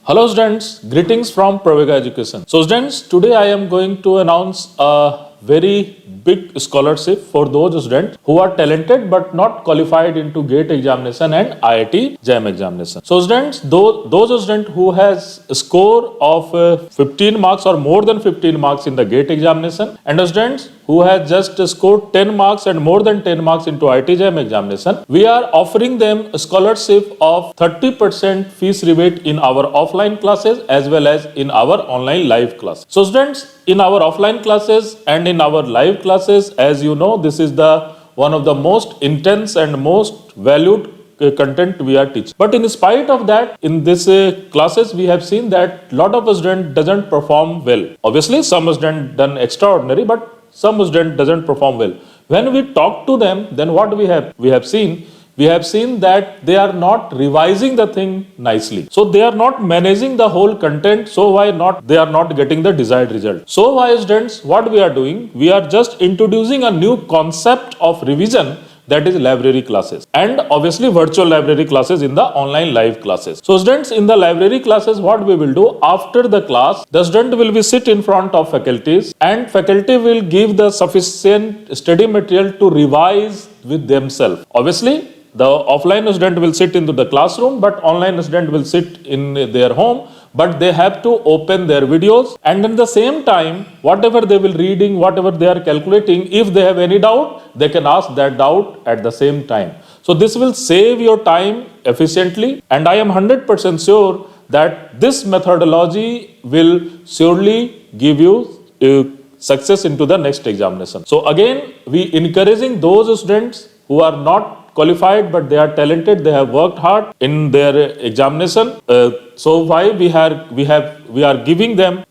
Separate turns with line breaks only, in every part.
Hello students, greetings from Pravegaa Education. So students, today I am going to announce a very big scholarship for those students who are talented but not qualified into GATE examination and IIT JAM examination. So students, those students who has a score of 15 marks or more than 15 marks in the GATE examination, and students who has just scored 10 marks and more than 10 marks into IIT JAM examination, we are offering them a scholarship of 30% fees rebate in our offline classes as well as in our online live class. So students, in our offline classes and in our live classes, as you know, this is the one of the most intense and most valued content we are teaching. But in spite of that, in this classes, we have seen that lot of students doesn't perform well. Obviously, some students done extraordinary, but some student doesn't perform well. When we talk to them, then what we have seen that they are not revising the thing nicely. So they are not managing the whole content. So why not they are not getting the desired result? So why students, what we are doing? We are just introducing a new concept of revision, that is library classes, and obviously virtual library classes in the online live classes. So students, in the library classes, what we will do, after the class, the student will be sit in front of faculties and faculty will give the sufficient study material to revise with themselves. Obviously, the offline student will sit into the classroom, but online student will sit in their home, but they have to open their videos, and at the same time, whatever they will reading, whatever they are calculating, if they have any doubt, they can ask that doubt at the same time. So this will save your time efficiently, and I am 100% sure that this methodology will surely give you success into the next examination. So again, we encouraging those students who are not qualified but they are talented, they have worked hard in their examination. So why we are giving them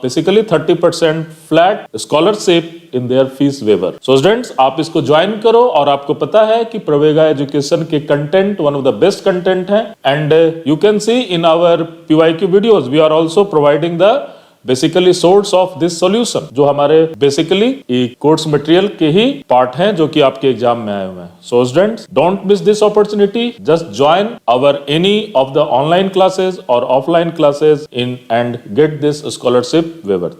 basically 30% flat scholarship in their fees waiver. So students, आप इसको join करो, और आपको पता है कि Pravega education के content one of the best content है, and you can see in our PYQ videos we are also providing the basically source of this solution, जो हमारे बेसिकली कोर्स मटेरियल के ही पार्ट हैं जो कि आपके एग्जाम में आए हुए हैं. So students, don't miss this opportunity, just join our any of the online classes और offline classes in and get this scholarship waiver.